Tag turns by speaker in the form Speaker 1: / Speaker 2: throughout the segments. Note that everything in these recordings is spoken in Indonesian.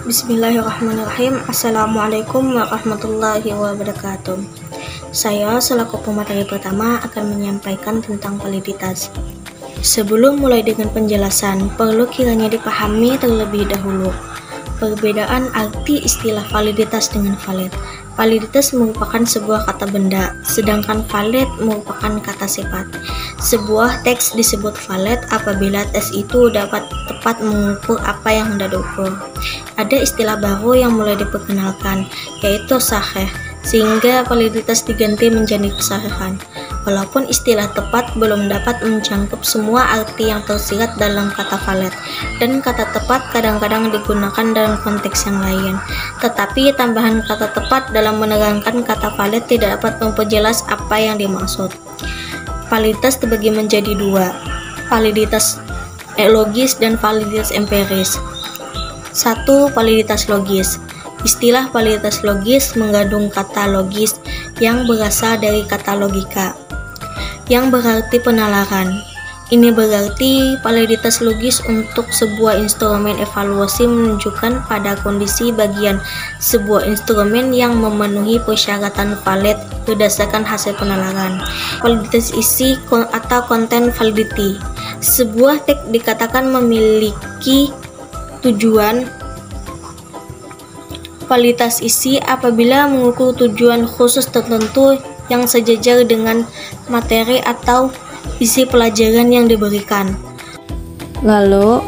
Speaker 1: Bismillahirrahmanirrahim. Assalamualaikum warahmatullahi wabarakatuh. Saya selaku pemateri pertama akan menyampaikan tentang validitas. Sebelum mulai dengan penjelasan, perlu kiranya dipahami terlebih dahulu perbedaan arti istilah validitas dengan valid. Validitas merupakan sebuah kata benda, sedangkan valid merupakan kata sifat. Sebuah teks disebut valid apabila tes itu dapat tepat mengukur apa yang hendak diukur. Ada istilah baru yang mulai diperkenalkan, yaitu sahih, sehingga validitas diganti menjadi kesahihan. Walaupun istilah tepat belum dapat mencakup semua arti yang tersirat dalam kata valid, dan kata tepat kadang-kadang digunakan dalam konteks yang lain. Tetapi tambahan kata tepat dalam menerangkan kata valid tidak dapat memperjelas apa yang dimaksud. Validitas terbagi menjadi dua, validitas logis dan validitas empiris. 1. Validitas logis. Istilah validitas logis mengandung kata logis yang berasal dari kata logika, yang berarti penalaran. Ini berarti validitas logis untuk sebuah instrumen evaluasi menunjukkan pada kondisi bagian sebuah instrumen yang memenuhi persyaratan valid berdasarkan hasil penalaran. Validitas isi atau content validity. Sebuah teks dikatakan memiliki tujuan validitas isi apabila mengukur tujuan khusus tertentu yang sejajar dengan materi atau isi pelajaran yang diberikan.
Speaker 2: Lalu,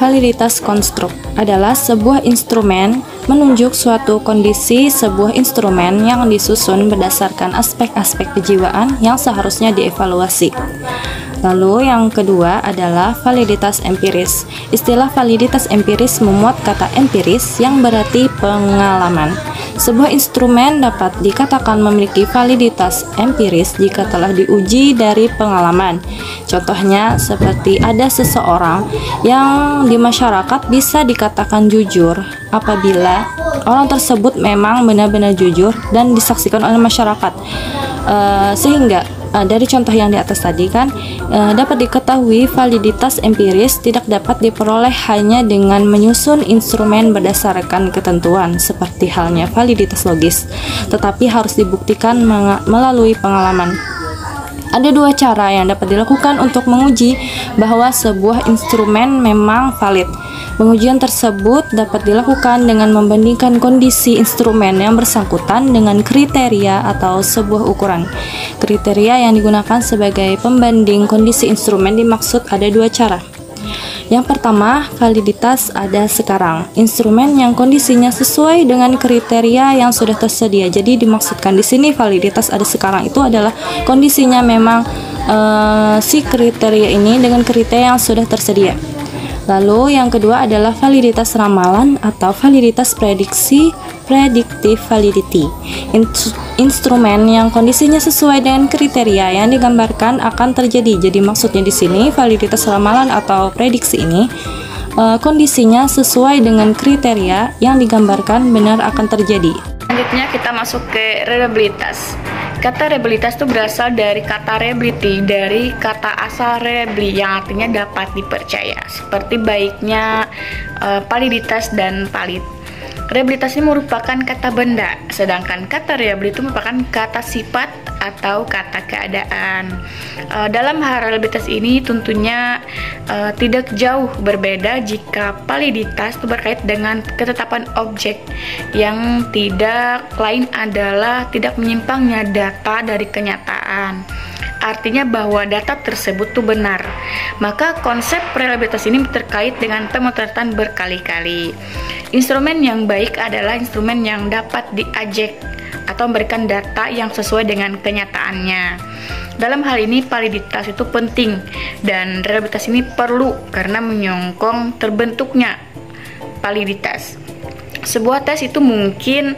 Speaker 2: validitas konstruk adalah sebuah instrumen menunjuk suatu kondisi sebuah instrumen yang disusun berdasarkan aspek-aspek kejiwaan yang seharusnya dievaluasi. Lalu yang kedua adalah validitas empiris. Istilah validitas empiris memuat kata empiris yang berarti pengalaman. Sebuah instrumen dapat dikatakan memiliki validitas empiris jika telah diuji dari pengalaman. Contohnya seperti ada seseorang yang di masyarakat bisa dikatakan jujur apabila orang tersebut memang benar-benar jujur dan disaksikan oleh masyarakat. Sehingga dari contoh yang di atas tadi kan dapat diketahui validitas empiris tidak dapat diperoleh hanya dengan menyusun instrumen berdasarkan ketentuan seperti halnya validitas logis, tetapi harus dibuktikan melalui pengalaman. Ada dua cara yang dapat dilakukan untuk menguji bahwa sebuah instrumen memang valid. Pengujian tersebut dapat dilakukan dengan membandingkan kondisi instrumen yang bersangkutan dengan kriteria atau sebuah ukuran. Kriteria yang digunakan sebagai pembanding kondisi instrumen dimaksud ada dua cara. Yang pertama, validitas ada sekarang. Instrumen yang kondisinya sesuai dengan kriteria yang sudah tersedia. Jadi dimaksudkan di sini validitas ada sekarang itu adalah kondisinya memang si kriteria ini dengan kriteria yang sudah tersedia. Lalu yang kedua adalah validitas ramalan atau validitas prediksi, predictive validity. Instrumen yang kondisinya sesuai dengan kriteria yang digambarkan akan terjadi. Jadi maksudnya di sini validitas ramalan atau prediksi ini kondisinya sesuai dengan kriteria yang digambarkan benar akan terjadi.
Speaker 3: Selanjutnya kita masuk ke reliabilitas. Kata reliabilitas itu berasal dari kata reliability, dari kata asal reliably yang artinya dapat dipercaya, seperti baiknya validitas dan valid. Reliabilitas ini merupakan kata benda, sedangkan kata reliability itu merupakan kata sifat atau kata keadaan. Dalam hal reliabilitas ini tentunya tidak jauh berbeda jika validitas itu berkait dengan ketetapan objek yang tidak lain adalah tidak menyimpangnya data dari kenyataan. Artinya bahwa data tersebut itu benar. Maka konsep reliabilitas ini terkait dengan pemotretan berkali-kali. Instrumen yang baik adalah instrumen yang dapat diajek atau memberikan data yang sesuai dengan kenyataannya. Dalam hal ini validitas itu penting dan reliabilitas ini perlu karena menyokong terbentuknya validitas. Sebuah tes itu mungkin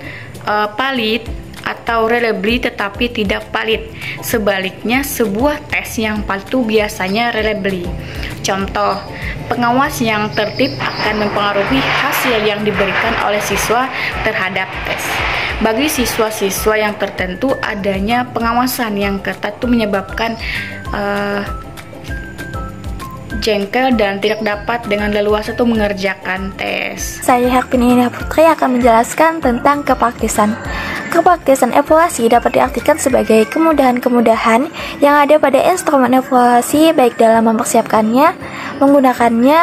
Speaker 3: valid atau reliably tetapi tidak valid. Sebaliknya sebuah tes yang valid itu biasanya reliably. Contoh, pengawas yang tertib akan mempengaruhi hasil yang diberikan oleh siswa terhadap tes. Bagi siswa-siswa yang tertentu, adanya pengawasan yang ketat itu menyebabkan jengkel dan tidak dapat dengan leluasa tuh mengerjakan tes.
Speaker 4: Saya Harpini Indah Putri akan menjelaskan tentang kepraktisan. Kepraktisan evaluasi dapat diartikan sebagai kemudahan-kemudahan yang ada pada instrumen evaluasi baik dalam mempersiapkannya, menggunakannya,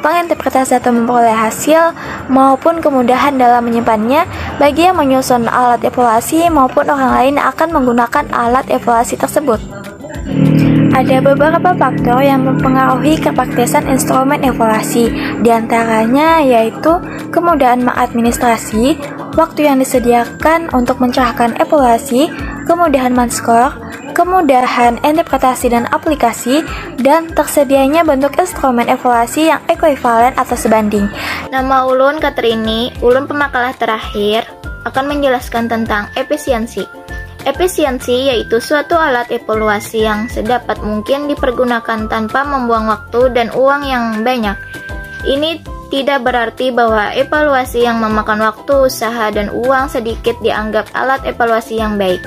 Speaker 4: menginterpretasi atau memperoleh hasil, maupun kemudahan dalam menyimpannya bagi yang menyusun alat evaluasi maupun orang lain akan menggunakan alat evaluasi tersebut. Ada beberapa faktor yang mempengaruhi kepraktisan instrumen evaluasi, diantaranya yaitu kemudahan mengadministrasi, waktu yang disediakan untuk mencerahkan evaluasi, kemudahan men-skor, kemudahan interpretasi dan aplikasi, dan tersedianya bentuk instrumen evaluasi yang ekuivalen atau sebanding.
Speaker 5: Nama Ulun Katrini, Ulun pemakalah terakhir, akan menjelaskan tentang efisiensi. Efisiensi yaitu suatu alat evaluasi yang sedapat mungkin dipergunakan tanpa membuang waktu dan uang yang banyak. Ini tidak berarti bahwa evaluasi yang memakan waktu, usaha, dan uang sedikit dianggap alat evaluasi yang baik.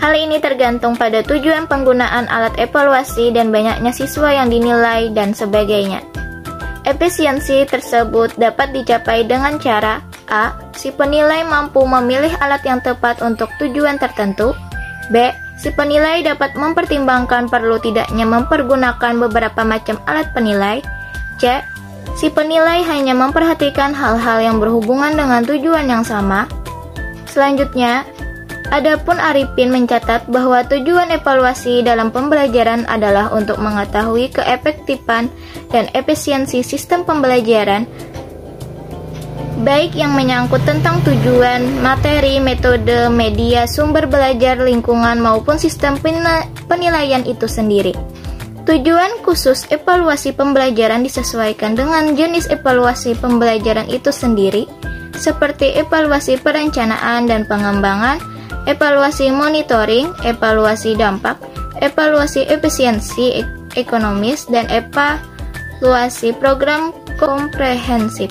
Speaker 5: Hal ini tergantung pada tujuan penggunaan alat evaluasi dan banyaknya siswa yang dinilai dan sebagainya. Efisiensi tersebut dapat dicapai dengan cara A. Si penilai mampu memilih alat yang tepat untuk tujuan tertentu. B. Si penilai dapat mempertimbangkan perlu tidaknya mempergunakan beberapa macam alat penilai. C. Si penilai hanya memperhatikan hal-hal yang berhubungan dengan tujuan yang sama. Selanjutnya, adapun Arifin mencatat bahwa tujuan evaluasi dalam pembelajaran adalah untuk mengetahui keefektifan dan efisiensi sistem pembelajaran, baik yang menyangkut tentang tujuan, materi, metode, media, sumber belajar, lingkungan, maupun sistem penilaian itu sendiri. Tujuan khusus evaluasi pembelajaran disesuaikan dengan jenis evaluasi pembelajaran itu sendiri, seperti evaluasi perencanaan dan pengembangan, evaluasi monitoring, evaluasi dampak, evaluasi efisiensi ekonomis, dan evaluasi program komprehensif.